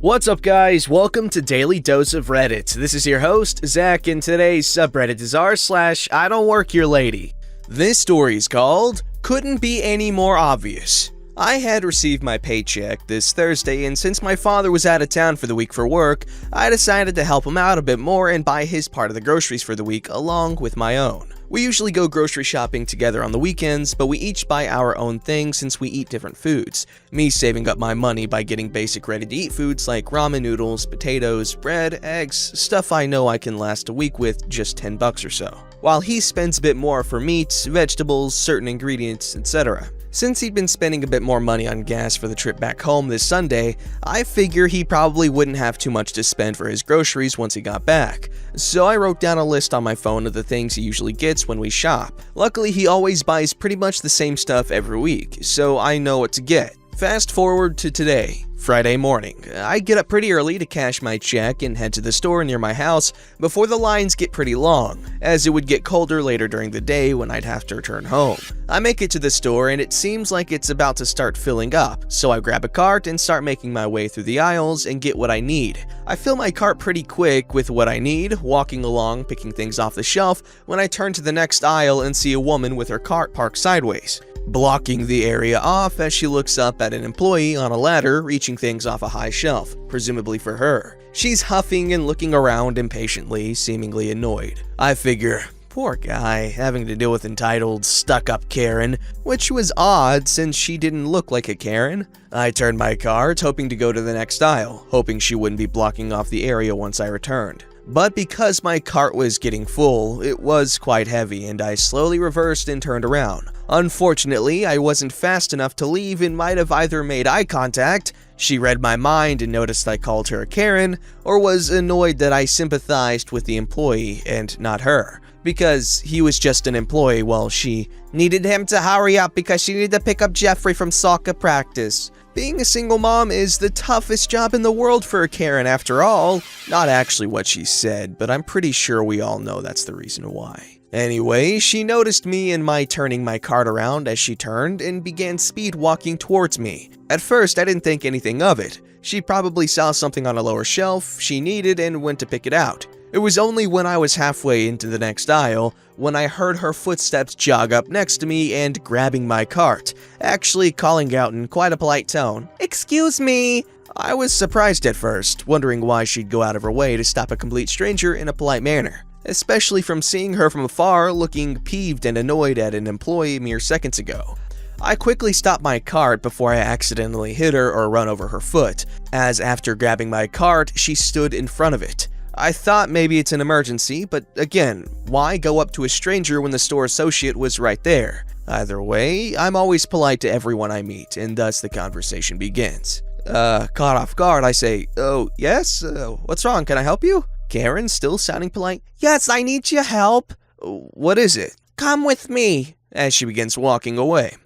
What's up, guys? Welcome to Daily Dose of Reddit. This is your host, Zach, and today's subreddit is r/IDontWorkHereLady. This story is called, Couldn't Be Any More Obvious. I had received my paycheck this Thursday, and since my father was out of town for the week for work, I decided to help him out a bit more and buy his part of the groceries for the week along with my own. We usually go grocery shopping together on the weekends, but we each buy our own thing since we eat different foods. Me saving up my money by getting basic ready-to-eat foods like ramen noodles, potatoes, bread, eggs, stuff I know I can last a week with just $10 or so. While he spends a bit more for meats, vegetables, certain ingredients, etc. Since he'd been spending a bit more money on gas for the trip back home this Sunday, I figure he probably wouldn't have too much to spend for his groceries once he got back. So I wrote down a list on my phone of the things he usually gets when we shop. Luckily, he always buys pretty much the same stuff every week, so I know what to get. Fast forward to today, Friday morning. I get up pretty early to cash my check and head to the store near my house before the lines get pretty long, as it would get colder later during the day when I'd have to return home. I make it to the store and it seems like it's about to start filling up, so I grab a cart and start making my way through the aisles and get what I need. I fill my cart pretty quick with what I need, walking along, picking things off the shelf, when I turn to the next aisle and see a woman with her cart parked sideways, blocking the area off as she looks up at an employee on a ladder reaching things off a high shelf, presumably for her. She's huffing and looking around impatiently, seemingly annoyed. I figure, poor guy, having to deal with entitled, stuck-up Karen, which was odd since she didn't look like a Karen. I turned my cart, hoping to go to the next aisle, hoping she wouldn't be blocking off the area once I returned. But because my cart was getting full, it was quite heavy and I slowly reversed and turned around. Unfortunately, I wasn't fast enough to leave and might have either made eye contact, she read my mind and noticed I called her a Karen, or was annoyed that I sympathized with the employee and not her, because he was just an employee while she needed him to hurry up because she needed to pick up Jeffrey from soccer practice. Being a single mom is the toughest job in the world for a Karen after all. Not actually what she said, but I'm pretty sure we all know that's the reason why. Anyway, she noticed me and my turning my cart around as she turned and began speed walking towards me. At first, I didn't think anything of it. She probably saw something on a lower shelf she needed and went to pick it out. It was only when I was halfway into the next aisle when I heard her footsteps jog up next to me and grabbing my cart, actually calling out in quite a polite tone, "Excuse me." I was surprised at first, wondering why she'd go out of her way to stop a complete stranger in a polite manner, especially from seeing her from afar looking peeved and annoyed at an employee mere seconds ago. I quickly stopped my cart before I accidentally hit her or run over her foot, as after grabbing my cart, she stood in front of it. I thought maybe it's an emergency, but again, why go up to a stranger when the store associate was right there? Either way, I'm always polite to everyone I meet, and thus the conversation begins. Caught off guard, I say, "Oh, yes? What's wrong? Can I help you?" Karen, still sounding polite, "Yes, I need your help." "What is it?" "Come with me," as she begins walking away.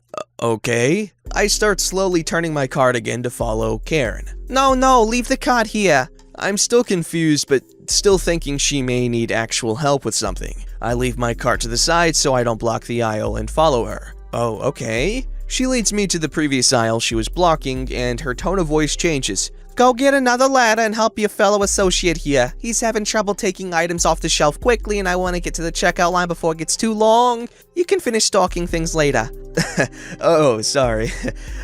Okay. I start slowly turning my cart again to follow Karen. No, leave the cart here." I'm still confused, but still thinking she may need actual help with something. I leave my cart to the side so I don't block the aisle and follow her. Oh, okay. She leads me to the previous aisle she was blocking, and her tone of voice changes. "Go get another ladder and help your fellow associate here. He's having trouble taking items off the shelf quickly, and I want to get to the checkout line before it gets too long. You can finish stocking things later." Oh, sorry.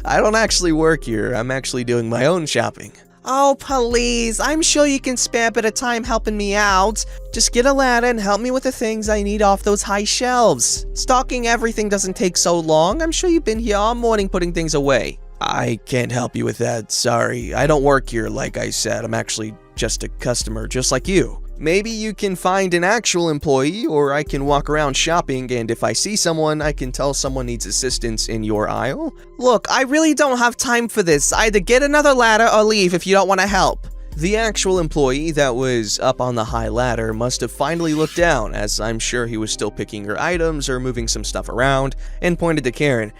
I don't actually work here. I'm actually doing my own shopping. "Oh, please. I'm sure you can spare a bit of time helping me out. Just get a ladder and help me with the things I need off those high shelves. Stocking everything doesn't take so long. I'm sure you've been here all morning putting things away." "I can't help you with that. Sorry. I don't work here, like I said. I'm actually just a customer, just like you. Maybe you can find an actual employee, or I can walk around shopping, and if I see someone, I can tell someone needs assistance in your aisle." "Look, I really don't have time for this. Either get another ladder or leave if you don't want to help." The actual employee that was up on the high ladder must have finally looked down, as I'm sure he was still picking her items or moving some stuff around, and pointed to Karen.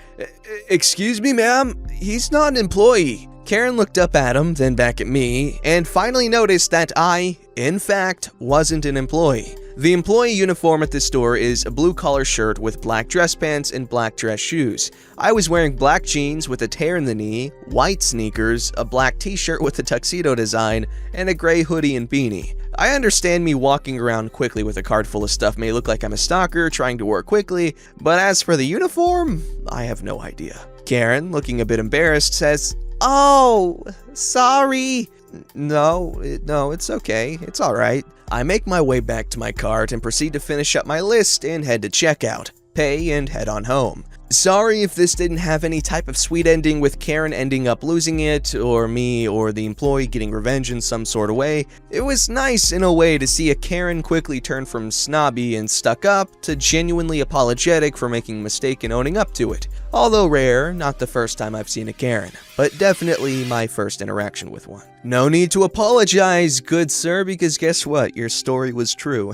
"Excuse me, ma'am, he's not an employee." Karen looked up at him, then back at me, and finally noticed that I, in fact, wasn't an employee. The employee uniform at this store is a blue collar shirt with black dress pants and black dress shoes. I was wearing black jeans with a tear in the knee, white sneakers, a black t-shirt with a tuxedo design, and a gray hoodie and beanie. I understand me walking around quickly with a cart full of stuff may look like I'm a stalker trying to work quickly, but as for the uniform, I have no idea. Karen, looking a bit embarrassed, says, "Oh, sorry." No, it's okay. It's alright. I make my way back to my cart and proceed to finish up my list and head to checkout, pay, and head on home. Sorry if this didn't have any type of sweet ending with Karen ending up losing it, or me or the employee getting revenge in some sort of way. It was nice in a way to see a Karen quickly turn from snobby and stuck up to genuinely apologetic for making a mistake and owning up to it. Although rare, not the first time I've seen a Karen, but definitely my first interaction with one. No need to apologize, good sir, because guess what? Your story was true.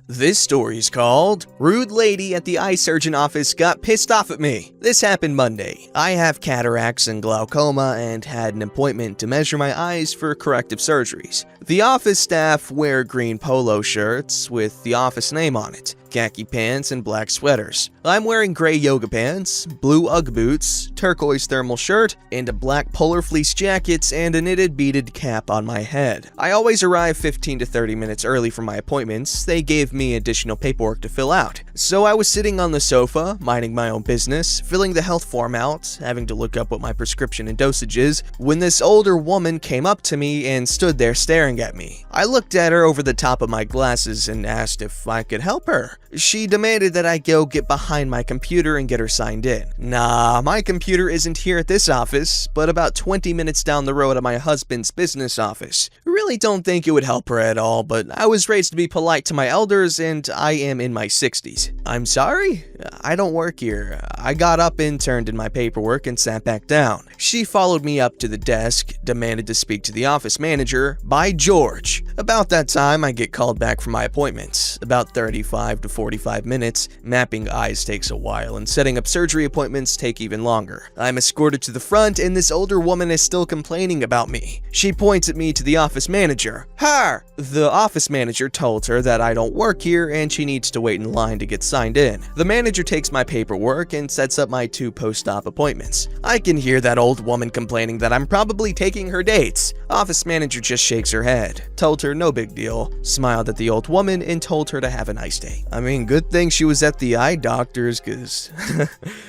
This story's called Rude Lady at the Eye Surgeon Office Got Pissed Off at Me. This happened Monday. I have cataracts and glaucoma and had an appointment to measure my eyes for corrective surgeries. The office staff wear green polo shirts with the office name on it, khaki pants, and black sweaters. I'm wearing gray yoga pants, blue Ugg boots, turquoise thermal shirt, and a black polar fleece jacket and a knitted beaded cap on my head. I always arrive 15 to 30 minutes early for my appointments. They gave me additional paperwork to fill out. So I was sitting on the sofa, minding my own business, filling the health form out, having to look up what my prescription and dosage is, when this older woman came up to me and stood there staring at me. I looked at her over the top of my glasses and asked if I could help her. She demanded that I go get behind my computer and get her signed in. Nah, my computer isn't here at this office, but about 20 minutes down the road at my husband's business office. Really don't think it would help her at all, but I was raised to be polite to my elders and I am in my 60s. I'm sorry? I don't work here. I got up and turned in my paperwork and sat back down. She followed me up to the desk, demanded to speak to the office manager. By George. About that time, I get called back from my appointments. About 35 to 45 minutes. Mapping eyes takes a while, and setting up surgery appointments take even longer. I'm escorted to the front, and this older woman is still complaining about me. She points at me to the office manager. Her! The office manager told her that I don't work here and she needs to wait in line to get signed in. The manager takes my paperwork and sets up my 2 post-op appointments. I can hear that old woman complaining that I'm probably taking her dates. Office manager just shakes her head, told her no big deal, smiled at the old woman, and told her to have a nice day. I mean, good thing she was at the eye doctor's, cause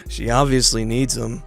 she obviously needs them.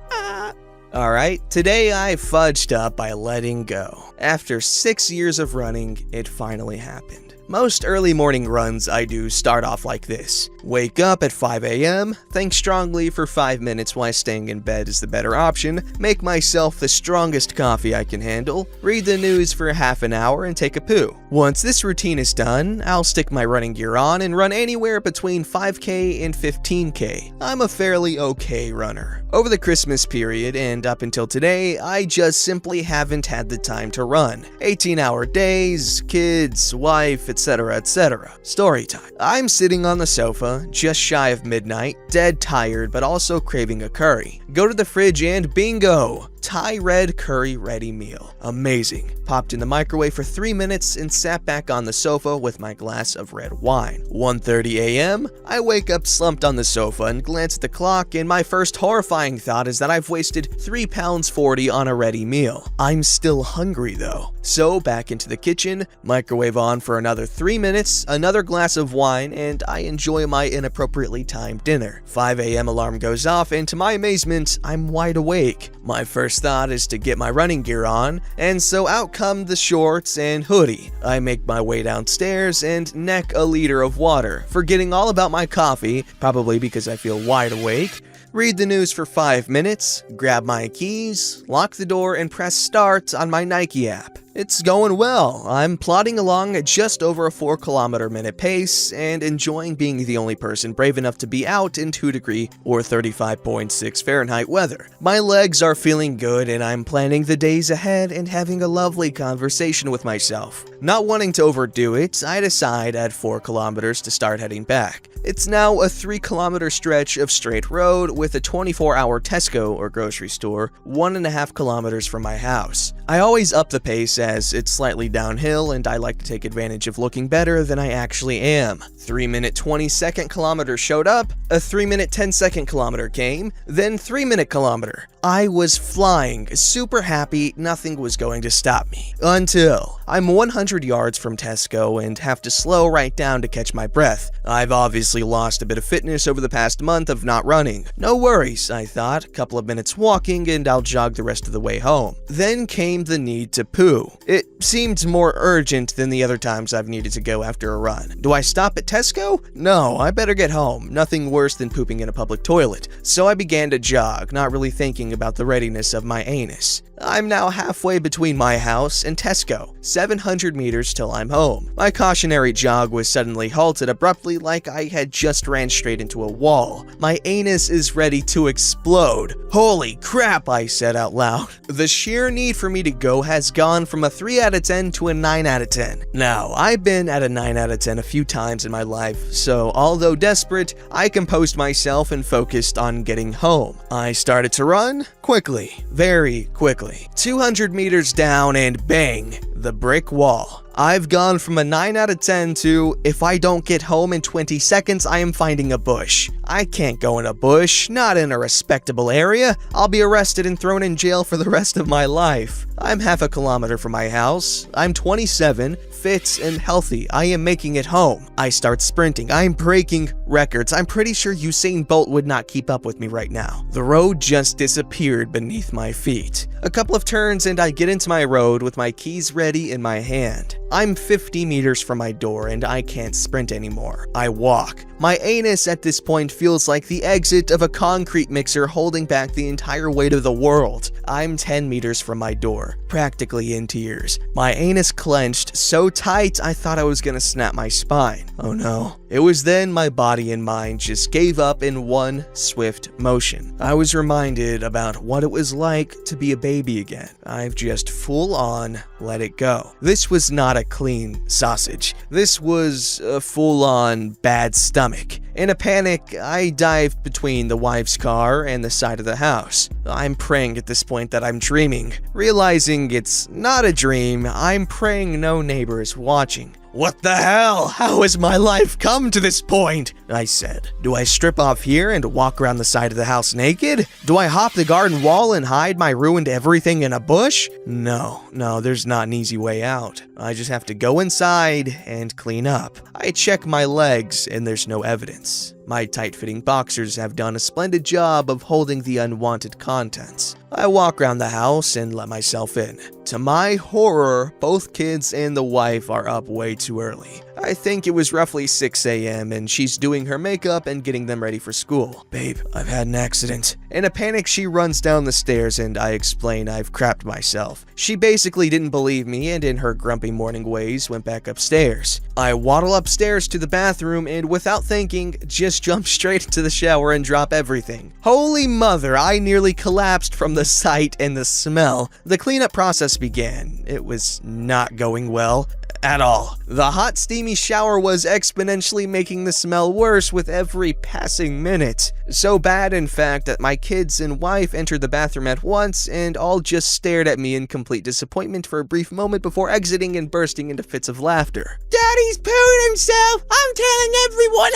Alright, today I fudged up by letting go. After 6 years of running, it finally happened. Most early morning runs I do start off like this. Wake up at 5 a.m., think strongly for 5 minutes while staying in bed is the better option, make myself the strongest coffee I can handle, read the news for half an hour, and take a poo. Once this routine is done, I'll stick my running gear on and run anywhere between 5K and 15K. I'm a fairly okay runner. Over the Christmas period and up until today, I just simply haven't had the time to run. 18-hour days, kids, wife, etc, etc. Story time. I'm sitting on the sofa, just shy of midnight, dead tired but also craving a curry. Go to the fridge and bingo! Thai red curry ready meal. Amazing. Popped in the microwave for 3 minutes and sat back on the sofa with my glass of red wine. 1:30 a.m. I wake up slumped on the sofa and glance at the clock, and my first horrifying thought is that I've wasted £3.40 on a ready meal. I'm still hungry though. So back into the kitchen, microwave on for another 3 minutes, another glass of wine, and I enjoy my inappropriately timed dinner. 5 a.m. alarm goes off, and to my amazement, I'm wide awake. My first thought is to get my running gear on, and so out come the shorts and hoodie. I make my way downstairs and neck a liter of water, forgetting all about my coffee, probably because I feel wide awake. Read the news for 5 minutes, grab my keys, lock the door, and press start on my Nike app. It's going well. I'm plodding along at just over a 4-kilometer-minute pace and enjoying being the only person brave enough to be out in 2-degree or 35.6 Fahrenheit weather. My legs are feeling good and I'm planning the days ahead and having a lovely conversation with myself. Not wanting to overdo it, I decide at 4 kilometers to start heading back. It's now a 3-kilometer stretch of straight road with a 24-hour Tesco or grocery store 1.5 kilometers from my house. I always up the pace as it's slightly downhill and I like to take advantage of looking better than I actually am. 3-minute 20-second kilometer showed up, a 3-minute 10-second kilometer came, then 3-minute kilometer. I was flying, super happy, nothing was going to stop me. Until I'm 100 yards from Tesco and have to slow right down to catch my breath. I've obviously lost a bit of fitness over the past month of not running. No worries, I thought, a couple of minutes walking and I'll jog the rest of the way home. Then came the need to poo. It seemed more urgent than the other times I've needed to go after a run. Do I stop at Tesco? No, I better get home. Nothing worse than pooping in a public toilet. So I began to jog, not really thinking about the readiness of my anus. I'm now halfway between my house and Tesco, 700 meters till I'm home. My cautionary jog was suddenly halted abruptly like I had just ran straight into a wall. My anus is ready to explode. Holy crap, I said out loud. The sheer need for me to go has gone from a 3 out of 10 to a 9 out of 10. Now, I've been at a 9 out of 10 a few times in my life, so although desperate, I composed myself and focused on getting home. I started to run quickly, very quickly. 200 meters down and bang, the brick wall. I've gone from a 9 out of 10 to, if I don't get home in 20 seconds, I am finding a bush. I can't go in a bush, not in a respectable area. I'll be arrested and thrown in jail for the rest of my life. I'm half a kilometer from my house. I'm 27, fit and healthy. I am making it home. I start sprinting. I'm breaking records. I'm pretty sure Usain Bolt would not keep up with me right now. The road just disappeared beneath my feet. A couple of turns and I get into my road with my keys ready in my hand. I'm 50 meters from my door and I can't sprint anymore. I walk. My anus at this point feels like the exit of a concrete mixer holding back the entire weight of the world. I'm 10 meters from my door, practically in tears. My anus clenched so tight I thought I was gonna snap my spine. Oh no. It was then my body and mind just gave up in one swift motion. I was reminded about what it was like to be a baby again. I've just full on let it go. This was not a clean sausage. This was a full on bad stomach. In a panic, I dived between the wife's car and the side of the house. I'm praying at this point that I'm dreaming. Realizing it's not a dream, I'm praying no neighbor is watching. What the hell? How has my life come to this point? I said. Do I strip off here and walk around the side of the house naked? Do I hop the garden wall and hide my ruined everything in a bush? No, there's not an easy way out. I just have to go inside and clean up. I check my legs and there's no evidence. My tight-fitting boxers have done a splendid job of holding the unwanted contents. I walk around the house and let myself in. To my horror, both kids and the wife are up way too early. I think it was roughly 6 a.m. and she's doing her makeup and getting them ready for school. Babe, I've had an accident. In a panic, she runs down the stairs and I explain I've crapped myself. She basically didn't believe me and in her grumpy morning ways went back upstairs. I waddle upstairs to the bathroom and without thinking, just jump straight into the shower and drop everything. Holy mother, I nearly collapsed from the sight and the smell. The cleanup process began. It was not going well at all. The hot, steamy shower was exponentially making the smell worse with every passing minute. So bad, in fact, that my kids and wife entered the bathroom at once and all just stared at me in complete disappointment for a brief moment before exiting and bursting into fits of laughter. Daddy's pooing himself! I'm telling everyone!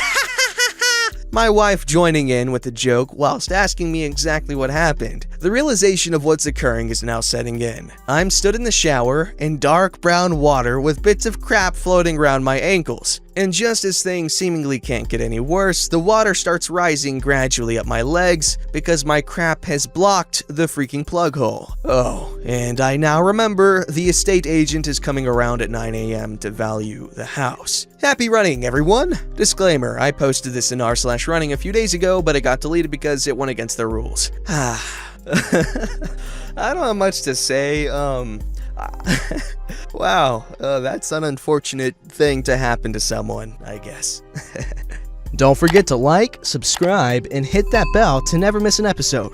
My wife joining in with the joke whilst asking me exactly what happened. The realization of what's occurring is now setting in. I'm stood in the shower in dark brown water with bits of crap floating around my ankles. And just as things seemingly can't get any worse, the water starts rising gradually up my legs because my crap has blocked the freaking plug hole. Oh, and I now remember the estate agent is coming around at 9 a.m. to value the house. Happy running, everyone! Disclaimer, I posted this in r/running a few days ago, but it got deleted because it went against the rules. I don't have much to say. Wow, that's an unfortunate thing to happen to someone, I guess. Don't forget to like, subscribe, and hit that bell to never miss an episode.